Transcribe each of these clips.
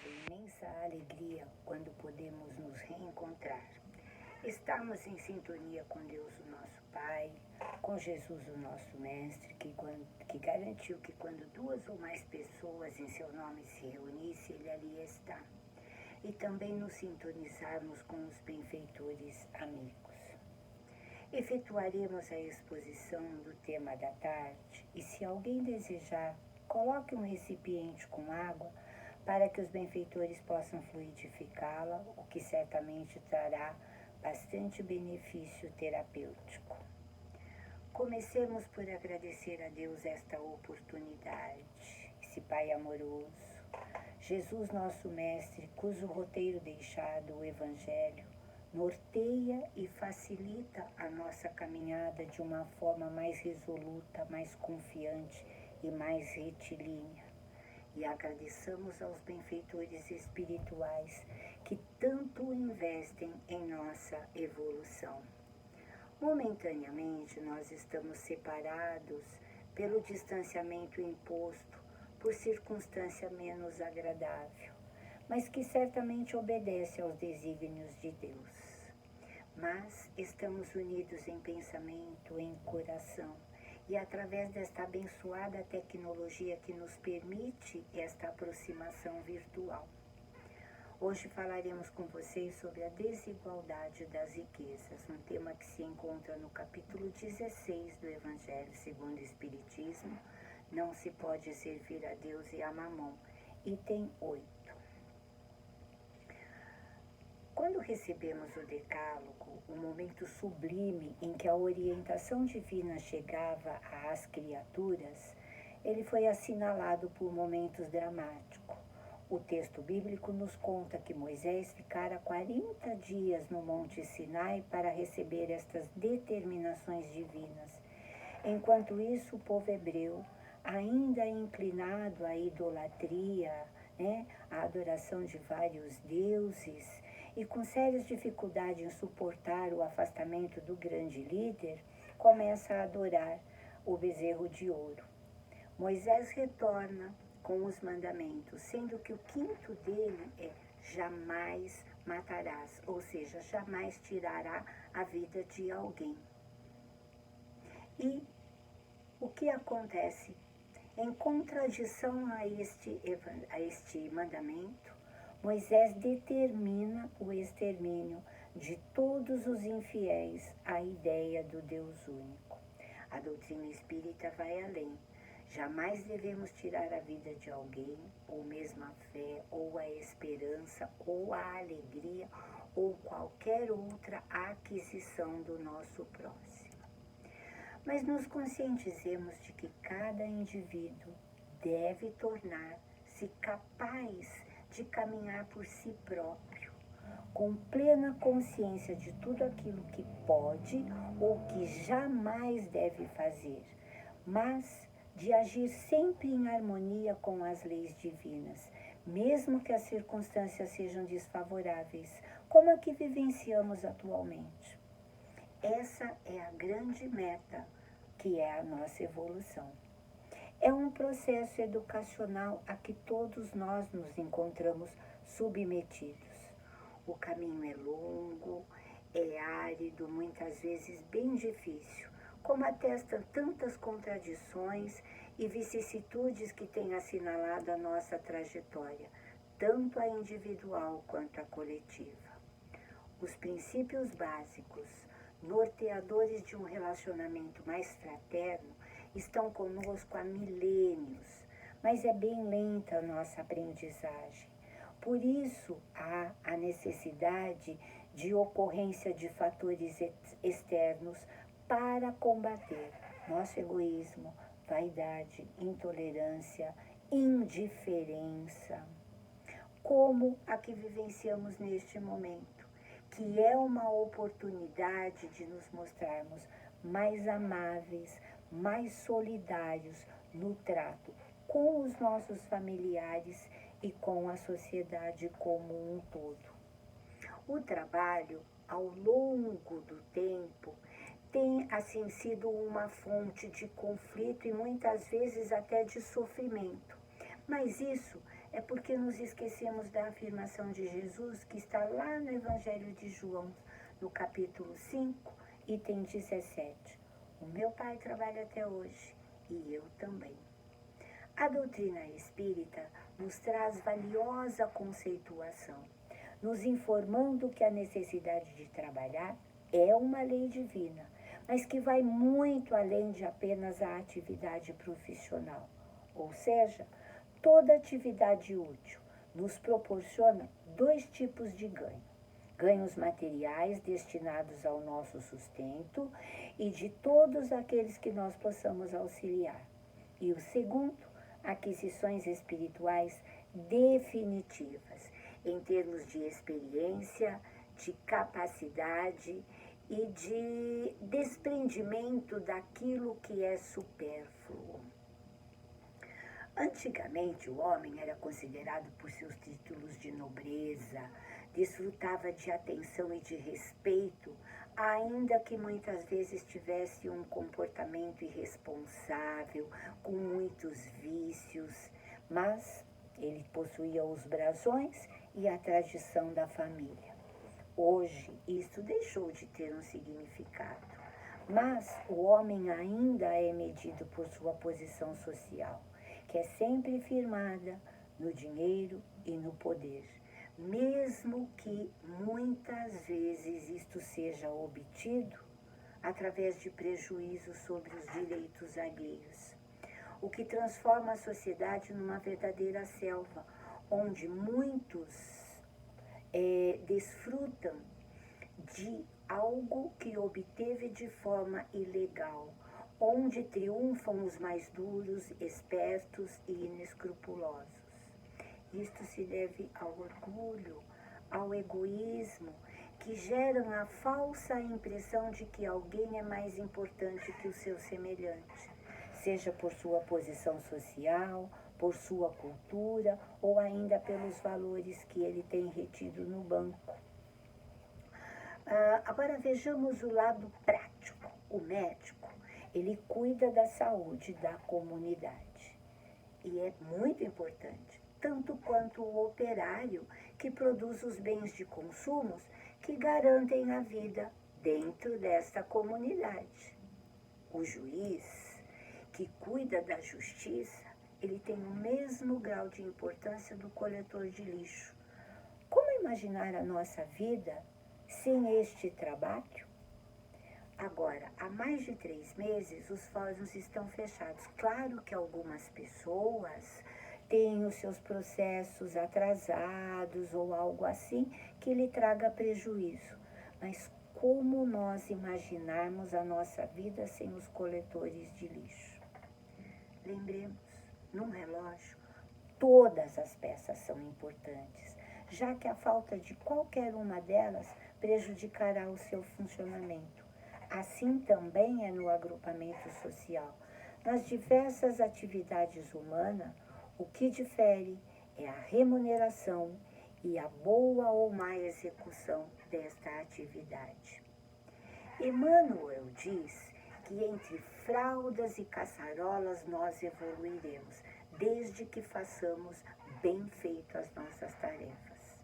Imensa alegria quando podemos nos reencontrar. Estamos em sintonia com Deus, o nosso Pai, com Jesus, o nosso Mestre, que garantiu que quando duas ou mais pessoas em seu nome se reunissem, Ele ali está. E também nos sintonizarmos com os benfeitores amigos. Efetuaremos a exposição do tema da tarde e, se alguém desejar, coloque um recipiente com água para que os benfeitores possam fluidificá-la, o que certamente trará bastante benefício terapêutico. Comecemos por agradecer a Deus esta oportunidade, esse Pai amoroso, Jesus nosso Mestre, cujo roteiro deixado, o Evangelho, norteia e facilita a nossa caminhada de uma forma mais resoluta, mais confiante e mais retilínea. E agradeçamos aos benfeitores espirituais que tanto investem em nossa evolução. Momentaneamente, nós estamos separados pelo distanciamento imposto por circunstância menos agradável, mas que certamente obedece aos desígnios de Deus. Mas estamos unidos em pensamento, em coração, e através desta abençoada tecnologia que nos permite esta aproximação virtual. Hoje falaremos com vocês sobre a desigualdade das riquezas, um tema que se encontra no capítulo 16 do Evangelho segundo o Espiritismo, Não se pode servir a Deus e a Mamon, item 8. Quando recebemos o Decálogo, o momento sublime em que a orientação divina chegava às criaturas, ele foi assinalado por momentos dramáticos. O texto bíblico nos conta que Moisés ficara 40 dias no Monte Sinai para receber estas determinações divinas. Enquanto isso, o povo hebreu, ainda inclinado à idolatria, à adoração de vários deuses, e com sérias dificuldades em suportar o afastamento do grande líder, começa a adorar o bezerro de ouro. Moisés retorna com os mandamentos, sendo que o quinto dele é jamais matarás, ou seja, jamais tirará a vida de alguém. E o que acontece? Em contradição a este mandamento, Moisés determina o extermínio de todos os infiéis à ideia do Deus único. A doutrina espírita vai além. Jamais devemos tirar a vida de alguém, ou mesmo a fé, ou a esperança, ou a alegria, ou qualquer outra aquisição do nosso próximo. Mas nos conscientizemos de que cada indivíduo deve tornar-se capaz de caminhar por si próprio, com plena consciência de tudo aquilo que pode ou que jamais deve fazer, mas de agir sempre em harmonia com as leis divinas, mesmo que as circunstâncias sejam desfavoráveis, como a que vivenciamos atualmente. Essa é a grande meta, que é a nossa evolução. É um processo educacional a que todos nós nos encontramos submetidos. O caminho é longo, é árido, muitas vezes bem difícil, como atestam tantas contradições e vicissitudes que têm assinalado a nossa trajetória, tanto a individual quanto a coletiva. Os princípios básicos, norteadores de um relacionamento mais fraterno, estão conosco há milênios, mas é bem lenta a nossa aprendizagem. Por isso, há a necessidade de ocorrência de fatores externos para combater nosso egoísmo, vaidade, intolerância, indiferença, como a que vivenciamos neste momento, que é uma oportunidade de nos mostrarmos mais amáveis, mais solidários no trato com os nossos familiares e com a sociedade como um todo. O trabalho, ao longo do tempo, tem assim sido uma fonte de conflito e muitas vezes até de sofrimento. Mas isso é porque nos esquecemos da afirmação de Jesus que está lá no Evangelho de João, no capítulo 5, item 17. O meu Pai trabalha até hoje e eu também. A doutrina espírita nos traz valiosa conceituação, nos informando que a necessidade de trabalhar é uma lei divina, mas que vai muito além de apenas a atividade profissional. Ou seja, toda atividade útil nos proporciona dois tipos de ganho: ganhos materiais destinados ao nosso sustento e de todos aqueles que nós possamos auxiliar. E o segundo, aquisições espirituais definitivas, em termos de experiência, de capacidade e de desprendimento daquilo que é supérfluo. Antigamente, o homem era considerado por seus títulos de nobreza, desfrutava de atenção e de respeito, ainda que muitas vezes tivesse um comportamento irresponsável, com muitos vícios, mas ele possuía os brasões e a tradição da família. Hoje, isso deixou de ter um significado, mas o homem ainda é medido por sua posição social, que é sempre firmada no dinheiro e no poder, mesmo que muitas vezes isto seja obtido através de prejuízos sobre os direitos alheios, o que transforma a sociedade numa verdadeira selva, onde muitos desfrutam de algo que obteve de forma ilegal, onde triunfam os mais duros, espertos e inescrupulosos. Isto se deve ao orgulho, ao egoísmo, que geram a falsa impressão de que alguém é mais importante que o seu semelhante, seja por sua posição social, por sua cultura ou ainda pelos valores que ele tem retido no banco. Agora vejamos o lado prático. O médico, ele cuida da saúde da comunidade e é muito importante, tanto quanto o operário que produz os bens de consumo que garantem a vida dentro desta comunidade. O juiz, que cuida da justiça, ele tem o mesmo grau de importância do coletor de lixo. Como imaginar a nossa vida sem este trabalho? Agora, há mais de 3 meses, os fóruns estão fechados. Claro que algumas pessoas têm os seus processos atrasados ou algo assim que lhe traga prejuízo. Mas como nós imaginarmos a nossa vida sem os coletores de lixo? Lembremos, num relógio, todas as peças são importantes, já que a falta de qualquer uma delas prejudicará o seu funcionamento. Assim também é no agrupamento social. Nas diversas atividades humanas, o que difere é a remuneração e a boa ou má execução desta atividade. Emmanuel diz que entre fraldas e caçarolas nós evoluiremos, desde que façamos bem feito as nossas tarefas.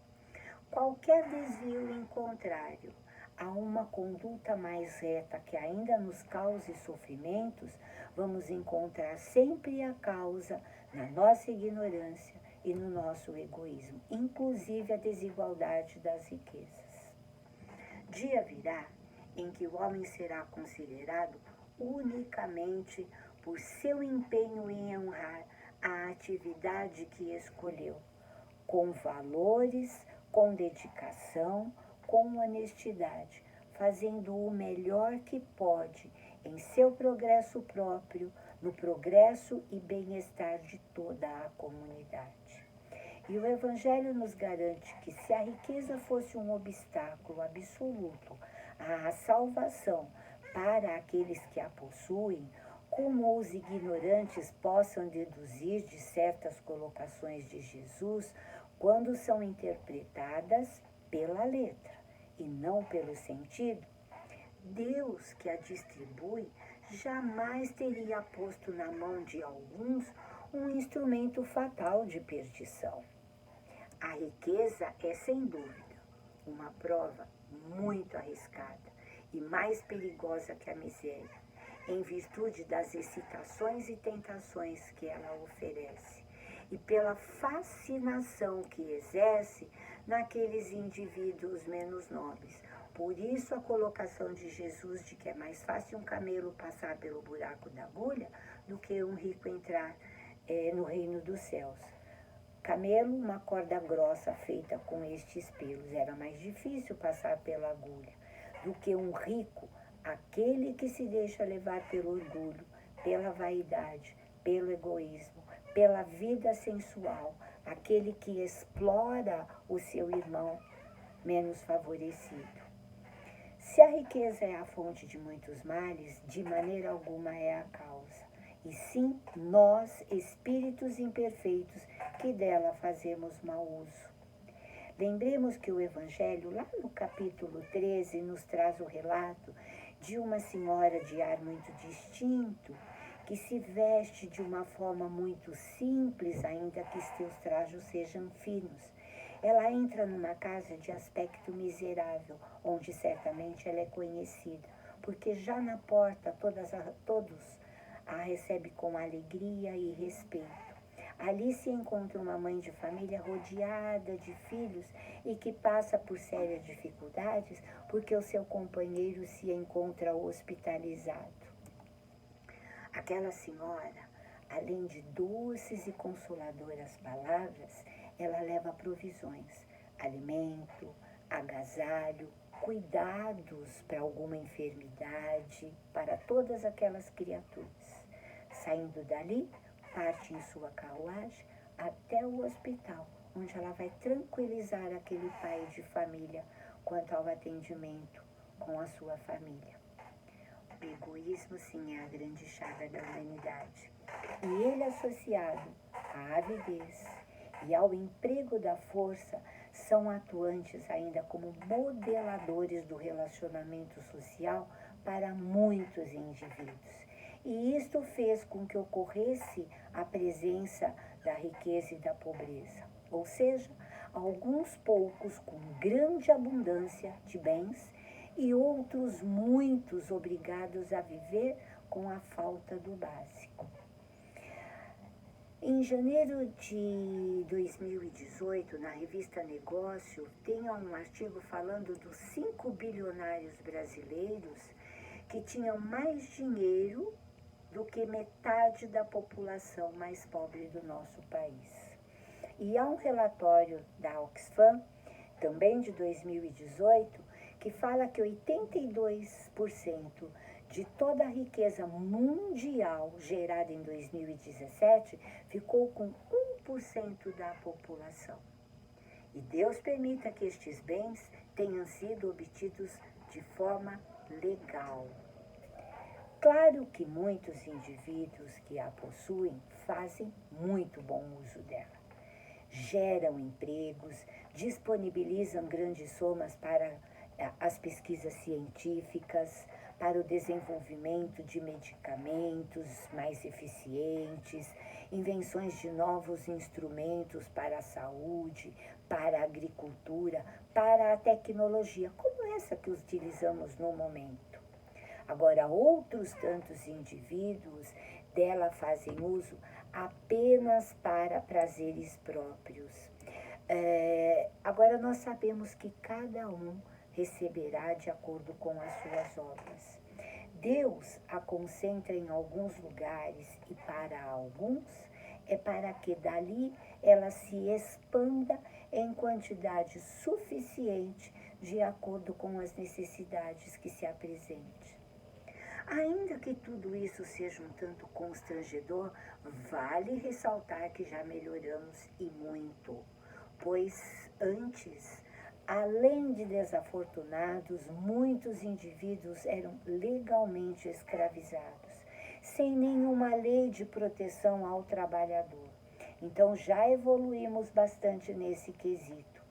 Qualquer desvio em contrário a uma conduta mais reta que ainda nos cause sofrimentos, vamos encontrar sempre a causa na nossa ignorância e no nosso egoísmo, inclusive a desigualdade das riquezas. Dia virá em que o homem será considerado unicamente por seu empenho em honrar a atividade que escolheu, com valores, com dedicação, com honestidade, fazendo o melhor que pode em seu progresso próprio, no progresso e bem-estar de toda a comunidade. E o Evangelho nos garante que se a riqueza fosse um obstáculo absoluto à salvação para aqueles que a possuem, como os ignorantes possam deduzir de certas colocações de Jesus quando são interpretadas pela letra e não pelo sentido, Deus que a distribui jamais teria posto na mão de alguns um instrumento fatal de perdição. A riqueza é, sem dúvida, uma prova muito arriscada e mais perigosa que a miséria, em virtude das excitações e tentações que ela oferece e pela fascinação que exerce naqueles indivíduos menos nobres. Por isso a colocação de Jesus de que é mais fácil um camelo passar pelo buraco da agulha do que um rico entrar no reino dos céus. Camelo, uma corda grossa feita com estes pelos. Era mais difícil passar pela agulha do que um rico, aquele que se deixa levar pelo orgulho, pela vaidade, pelo egoísmo, pela vida sensual, aquele que explora o seu irmão menos favorecido. Se a riqueza é a fonte de muitos males, de maneira alguma é a causa, e sim nós, espíritos imperfeitos, que dela fazemos mau uso. Lembremos que o Evangelho, lá no capítulo 13, nos traz o relato de uma senhora de ar muito distinto, que se veste de uma forma muito simples, ainda que seus trajos sejam finos. Ela entra numa casa de aspecto miserável, onde certamente ela é conhecida, porque já na porta todos a recebem com alegria e respeito. Ali se encontra uma mãe de família rodeada de filhos e que passa por sérias dificuldades porque o seu companheiro se encontra hospitalizado. Aquela senhora, além de doces e consoladoras palavras, ela leva provisões, alimento, agasalho, cuidados para alguma enfermidade, para todas aquelas criaturas. Saindo dali, parte em sua carruagem até o hospital, onde ela vai tranquilizar aquele pai de família quanto ao atendimento com a sua família. O egoísmo, sim, é a grande chaga da humanidade. E ele, associado à avidez e ao emprego da força, são atuantes ainda como modeladores do relacionamento social para muitos indivíduos. E isto fez com que ocorresse a presença da riqueza e da pobreza, ou seja, alguns poucos com grande abundância de bens e outros muitos obrigados a viver com a falta do básico. Em janeiro de 2018, na revista Negócio, tem um artigo falando dos 5 bilionários brasileiros que tinham mais dinheiro do que metade da população mais pobre do nosso país. E há um relatório da Oxfam, também de 2018, que fala que 82% de toda a riqueza mundial gerada em 2017 ficou com 1% da população. E Deus permita que estes bens tenham sido obtidos de forma legal. Claro que muitos indivíduos que a possuem fazem muito bom uso dela. Geram empregos, disponibilizam grandes somas para as pesquisas científicas, para o desenvolvimento de medicamentos mais eficientes, invenções de novos instrumentos para a saúde, para a agricultura, para a tecnologia, como essa que utilizamos no momento. Agora, outros tantos indivíduos dela fazem uso apenas para prazeres próprios. Agora, nós sabemos que cada um receberá de acordo com as suas obras. Deus a concentra em alguns lugares e para alguns é para que dali ela se expanda em quantidade suficiente de acordo com as necessidades que se apresentem. Ainda que tudo isso seja um tanto constrangedor, vale ressaltar que já melhoramos e muito, pois antes, além de desafortunados, muitos indivíduos eram legalmente escravizados, sem nenhuma lei de proteção ao trabalhador. Então já evoluímos bastante nesse quesito.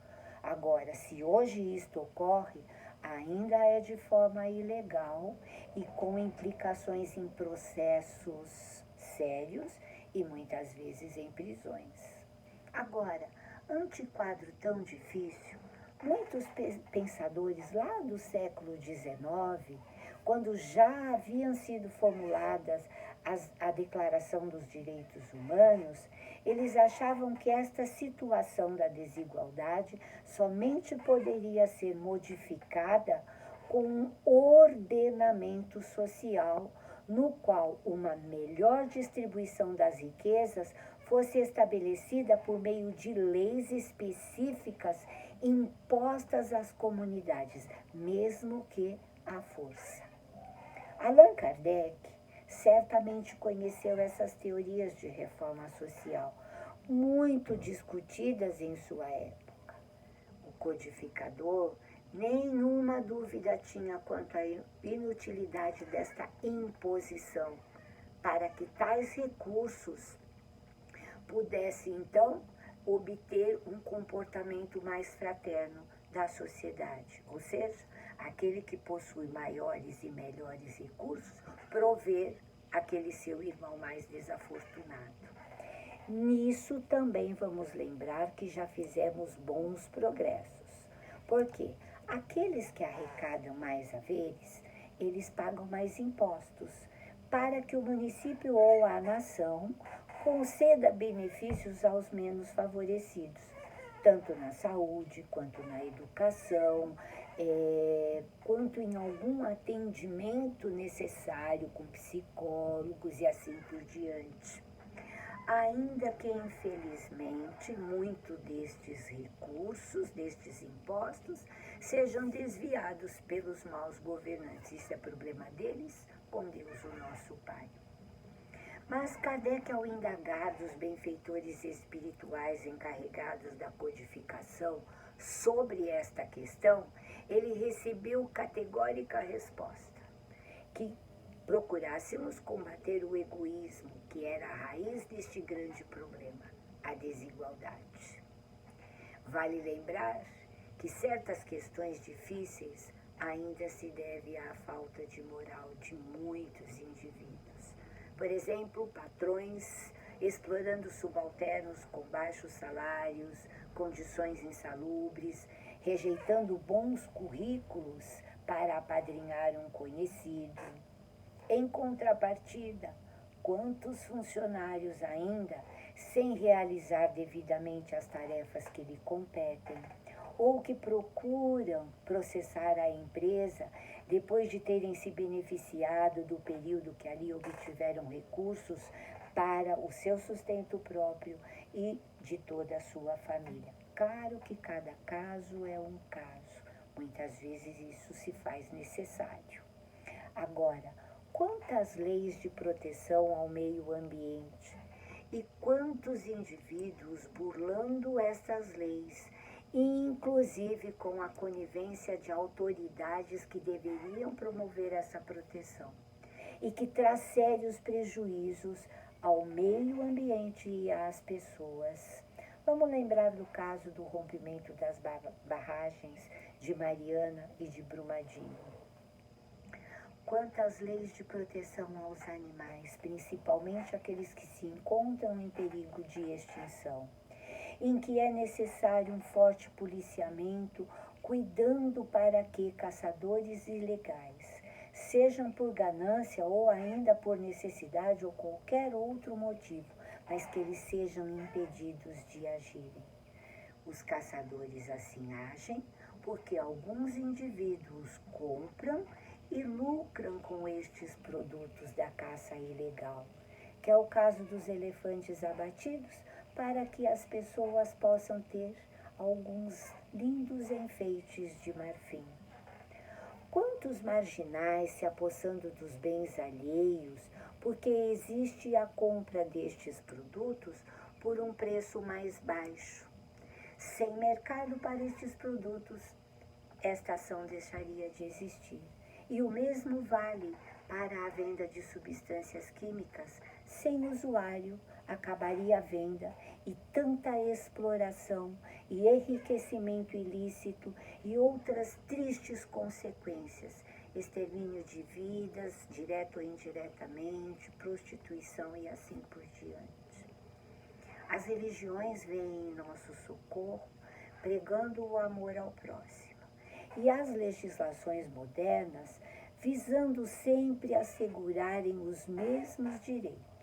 Agora, se hoje isto ocorre, ainda é de forma ilegal e com implicações em processos sérios e muitas vezes em prisões. Agora, ante quadro tão difícil, muitos pensadores lá do século XIX, quando já haviam sido formuladas a Declaração dos Direitos Humanos, eles achavam que esta situação da desigualdade somente poderia ser modificada com um ordenamento social no qual uma melhor distribuição das riquezas fosse estabelecida por meio de leis específicas impostas às comunidades, mesmo que à força. Allan Kardec certamente conheceu essas teorias de reforma social, muito discutidas em sua época. O codificador nenhuma dúvida tinha quanto à inutilidade desta imposição, para que tais recursos pudessem, então, obter um comportamento mais fraterno da sociedade, ou seja, aquele que possui maiores e melhores recursos, prover aquele seu irmão mais desafortunado. Nisso também vamos lembrar que já fizemos bons progressos, porque aqueles que arrecadam mais haveres, eles pagam mais impostos, para que o município ou a nação conceda benefícios aos menos favorecidos, tanto na saúde, quanto na educação, quanto em algum atendimento necessário com psicólogos e assim por diante. Ainda que, infelizmente, muito destes recursos, destes impostos, sejam desviados pelos maus governantes. Isso é problema deles, com Deus, o nosso Pai. Mas Kardec, ao indagar dos benfeitores espirituais encarregados da codificação sobre esta questão, ele recebeu categórica resposta, que procurássemos combater o egoísmo, que era a raiz deste grande problema, a desigualdade. Vale lembrar que certas questões difíceis ainda se devem à falta de moral de muitos indivíduos. Por exemplo, patrões explorando subalternos com baixos salários, condições insalubres, rejeitando bons currículos para apadrinhar um conhecido. Em contrapartida, quantos funcionários ainda, sem realizar devidamente as tarefas que lhe competem, ou que procuram processar a empresa depois de terem se beneficiado do período que ali obtiveram recursos para o seu sustento próprio e de toda a sua família. Claro que cada caso é um caso, muitas vezes isso se faz necessário. Agora, quantas leis de proteção ao meio ambiente e quantos indivíduos burlando essas leis, inclusive com a conivência de autoridades que deveriam promover essa proteção e que traz sérios prejuízos ao meio ambiente e às pessoas. Vamos lembrar do caso do rompimento das barragens de Mariana e de Brumadinho. Quantas leis de proteção aos animais, principalmente aqueles que se encontram em perigo de extinção, em que é necessário um forte policiamento, cuidando para que caçadores ilegais, sejam por ganância ou ainda por necessidade ou qualquer outro motivo, mas que eles sejam impedidos de agirem. Os caçadores assim agem porque alguns indivíduos compram e lucram com estes produtos da caça ilegal, que é o caso dos elefantes abatidos, para que as pessoas possam ter alguns lindos enfeites de marfim. Quantos marginais se apossando dos bens alheios, porque existe a compra destes produtos por um preço mais baixo. Sem mercado para estes produtos, esta ação deixaria de existir. E o mesmo vale para a venda de substâncias químicas. Sem usuário, acabaria a venda e tanta exploração e enriquecimento ilícito e outras tristes consequências, extermínio de vidas, direto ou indiretamente, prostituição e assim por diante. As religiões vêm em nosso socorro, pregando o amor ao próximo. E as legislações modernas visando sempre assegurarem os mesmos direitos.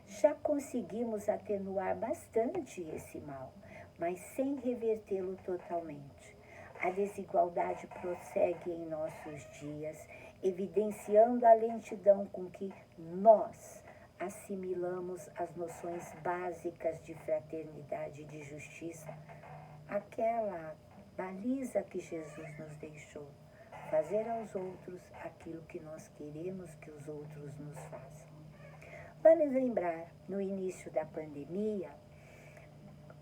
Já conseguimos atenuar bastante esse mal, mas sem revertê-lo totalmente. A desigualdade prossegue em nossos dias, evidenciando a lentidão com que nós assimilamos as noções básicas de fraternidade e de justiça, aquela baliza que Jesus nos deixou, fazer aos outros aquilo que nós queremos que os outros nos façam. Vale lembrar, no início da pandemia,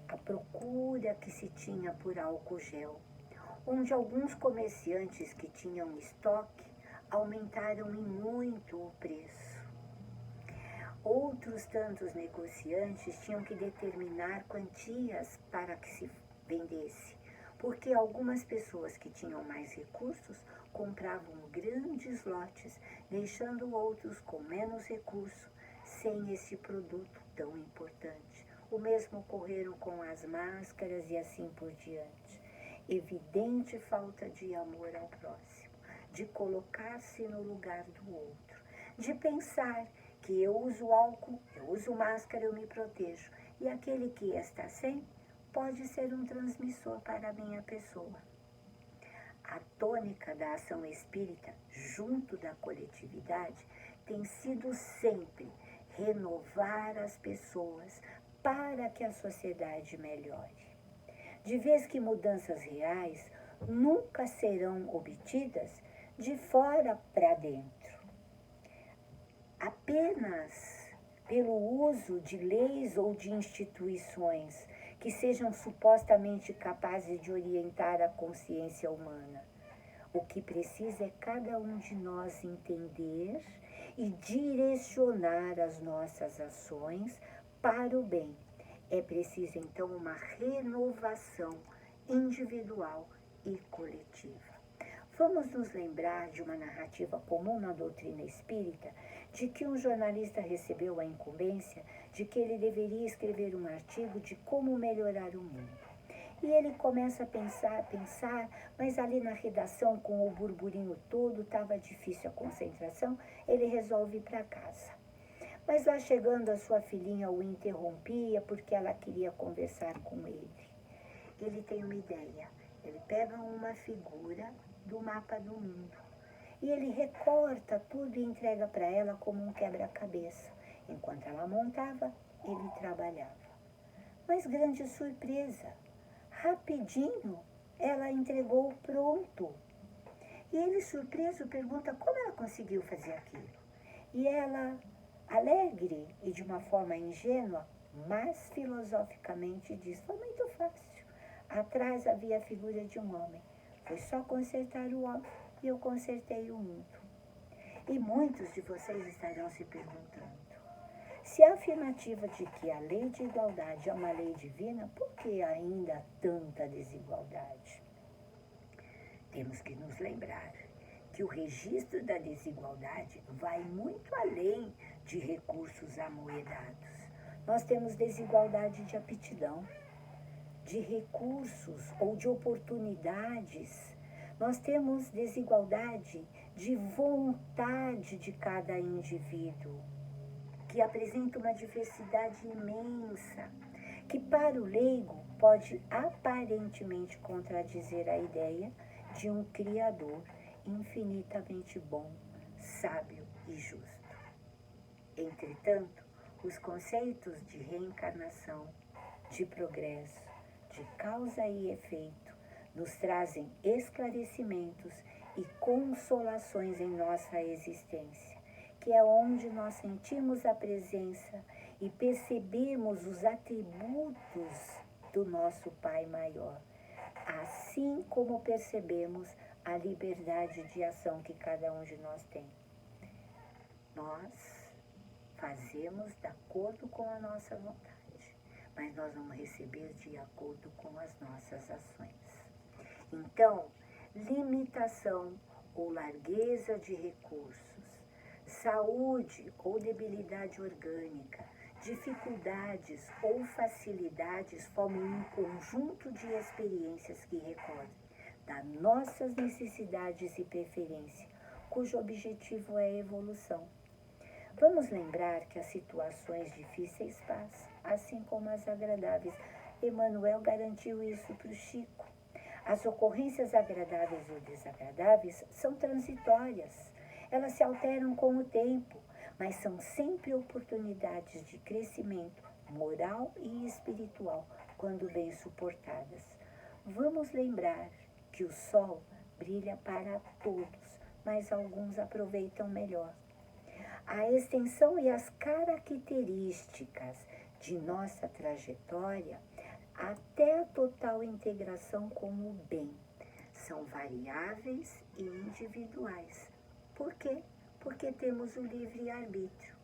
a procura que se tinha por álcool gel, onde alguns comerciantes que tinham estoque aumentaram em muito o preço. Outros tantos negociantes tinham que determinar quantias para que se vendesse, porque algumas pessoas que tinham mais recursos compravam grandes lotes, deixando outros com menos recurso sem esse produto tão importante. O mesmo ocorreram com as máscaras e assim por diante. Evidente falta de amor ao próximo, de colocar-se no lugar do outro, de pensar que eu uso álcool, eu uso máscara, eu me protejo, e aquele que está sem pode ser um transmissor para a minha pessoa. A tônica da ação espírita, junto da coletividade, tem sido sempre renovar as pessoas para que a sociedade melhore. De vez que mudanças reais nunca serão obtidas de fora para dentro. Apenas pelo uso de leis ou de instituições que sejam supostamente capazes de orientar a consciência humana. O que precisa é cada um de nós entender e direcionar as nossas ações para o bem. É preciso, então, uma renovação individual e coletiva. Vamos nos lembrar de uma narrativa comum na doutrina espírita, de que um jornalista recebeu a incumbência de que ele deveria escrever um artigo de como melhorar o mundo. E ele começa a pensar, mas ali na redação, com o burburinho todo, estava difícil a concentração, ele resolve ir para casa. Mas lá chegando, a sua filhinha o interrompia porque ela queria conversar com ele. Ele tem uma ideia, ele pega uma figura do mapa do mundo e ele recorta tudo e entrega para ela como um quebra-cabeça. Enquanto ela montava, ele trabalhava. Mas grande surpresa! Rapidinho, ela entregou pronto. E ele, surpreso, pergunta como ela conseguiu fazer aquilo. E ela, alegre e de uma forma ingênua, mas filosoficamente diz, foi muito fácil. Atrás havia a figura de um homem. Foi só consertar o homem e eu consertei o mundo. E muitos de vocês estarão se perguntando, se a afirmativa de que a lei de igualdade é uma lei divina, por que ainda há tanta desigualdade? Temos que nos lembrar que o registro da desigualdade vai muito além de recursos amoedados. Nós temos desigualdade de aptidão, de recursos ou de oportunidades. Nós temos desigualdade de vontade de cada indivíduo, que apresenta uma diversidade imensa, que para o leigo pode aparentemente contradizer a ideia de um Criador infinitamente bom, sábio e justo. Entretanto, os conceitos de reencarnação, de progresso, de causa e efeito, nos trazem esclarecimentos e consolações em nossa existência, que é onde nós sentimos a presença e percebemos os atributos do nosso Pai maior, assim como percebemos a liberdade de ação que cada um de nós tem. Nós fazemos de acordo com a nossa vontade, mas nós vamos receber de acordo com as nossas ações. Então, limitação ou largueza de recursos, saúde ou debilidade orgânica, Dificuldades ou facilidades formam um conjunto de experiências que recorrem das nossas necessidades e preferências, cujo objetivo é a evolução. Vamos lembrar que as situações difíceis passam, assim como as agradáveis. Emmanuel garantiu isso para o Chico. As ocorrências agradáveis ou desagradáveis são transitórias. Elas se alteram com o tempo, mas são sempre oportunidades de crescimento moral e espiritual, quando bem suportadas. Vamos lembrar que o sol brilha para todos, mas alguns aproveitam melhor. A extensão e as características de nossa trajetória, até a total integração com o bem, são variáveis e individuais. Por quê? Porque temos o livre-arbítrio.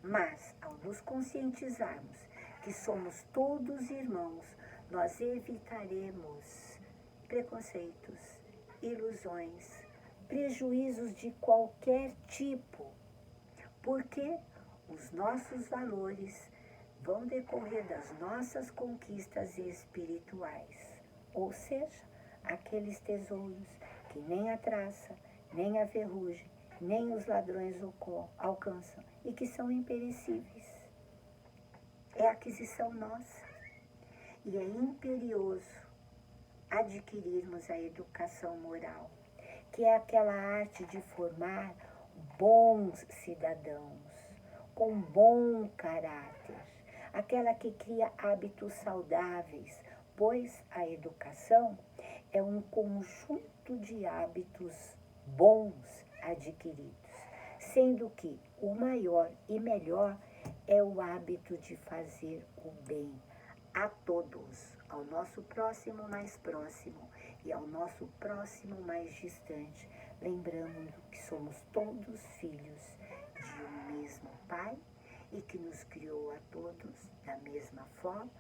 Mas, ao nos conscientizarmos que somos todos irmãos, nós evitaremos preconceitos, ilusões, prejuízos de qualquer tipo, porque os nossos valores vão decorrer das nossas conquistas espirituais, ou seja, aqueles tesouros que nem a traça, nem a ferrugem, nem os ladrões alcançam e que são imperecíveis. É aquisição nossa e é imperioso adquirirmos a educação moral, que é aquela arte de formar bons cidadãos, com bom caráter, aquela que cria hábitos saudáveis, pois a educação é um conjunto de hábitos bons adquiridos, sendo que o maior e melhor é o hábito de fazer o bem a todos, ao nosso próximo mais próximo e ao nosso próximo mais distante, lembrando que somos todos filhos de um mesmo Pai e que nos criou a todos da mesma forma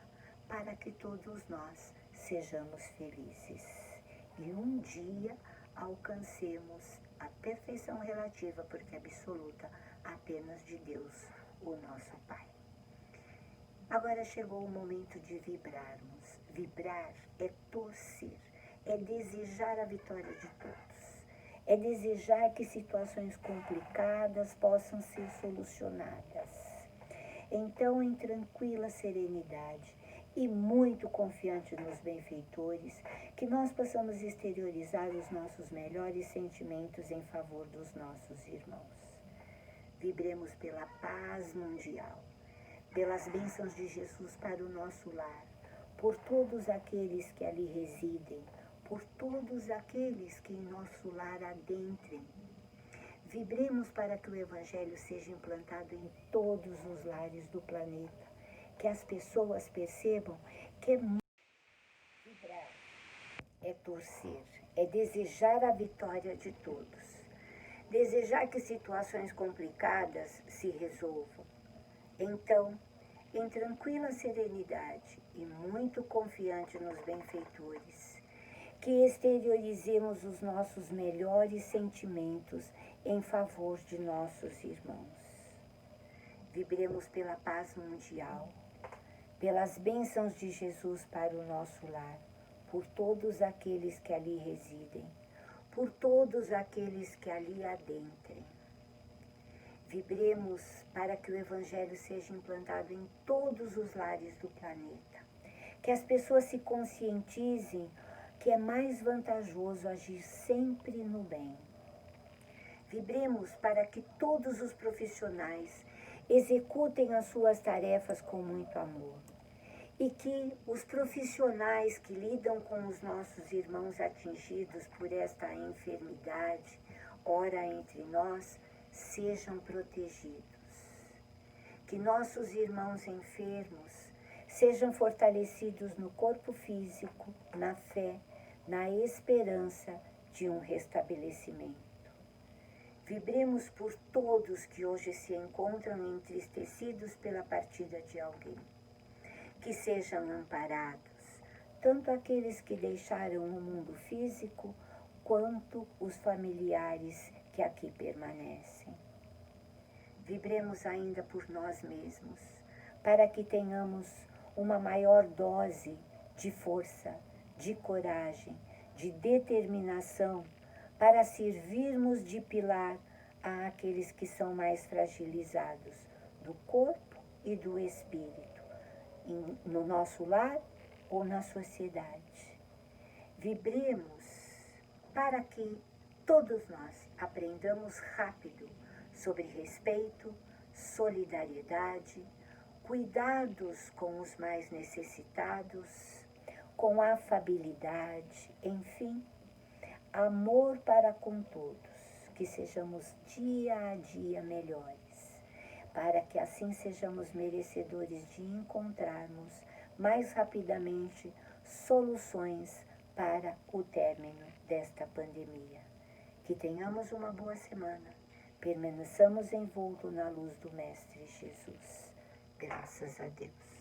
para que todos nós sejamos felizes e um dia alcancemos a perfeição relativa, porque absoluta, apenas de Deus, o nosso Pai. Agora chegou o momento de vibrarmos. Vibrar é torcer, é desejar a vitória de todos, é desejar que situações complicadas possam ser solucionadas. Então, em tranquila serenidade e muito confiante nos benfeitores, que nós possamos exteriorizar os nossos melhores sentimentos em favor dos nossos irmãos. Vibremos pela paz mundial, pelas bênçãos de Jesus para o nosso lar, por todos aqueles que ali residem, por todos aqueles que em nosso lar adentrem. Vibremos para que o Evangelho seja implantado em todos os lares do planeta, que as pessoas percebam que é vibrar, é torcer, é desejar a vitória de todos, desejar que situações complicadas se resolvam. Então, em tranquila serenidade e muito confiante nos benfeitores, que exteriorizemos os nossos melhores sentimentos em favor de nossos irmãos. Vibremos pela paz mundial, pelas bênçãos de Jesus para o nosso lar, por todos aqueles que ali residem, por todos aqueles que ali adentrem. Vibremos para que o Evangelho seja implantado em todos os lares do planeta, que as pessoas se conscientizem que é mais vantajoso agir sempre no bem. Vibremos para que todos os profissionais executem as suas tarefas com muito amor e que os profissionais que lidam com os nossos irmãos atingidos por esta enfermidade, ora entre nós, sejam protegidos. Que nossos irmãos enfermos sejam fortalecidos no corpo físico, na fé, na esperança de um restabelecimento. Vibremos por todos que hoje se encontram entristecidos pela partida de alguém. Que sejam amparados, tanto aqueles que deixaram o mundo físico, quanto os familiares que aqui permanecem. Vibremos ainda por nós mesmos, para que tenhamos uma maior dose de força, de coragem, de determinação, para servirmos de pilar àqueles que são mais fragilizados do corpo e do espírito, no nosso lar ou na sociedade. Vibremos para que todos nós aprendamos rápido sobre respeito, solidariedade, cuidados com os mais necessitados, com afabilidade, enfim, amor para com todos, que sejamos dia a dia melhores, para que assim sejamos merecedores de encontrarmos mais rapidamente soluções para o término desta pandemia. Que tenhamos uma boa semana. Permaneçamos envoltos na luz do Mestre Jesus. Graças a Deus.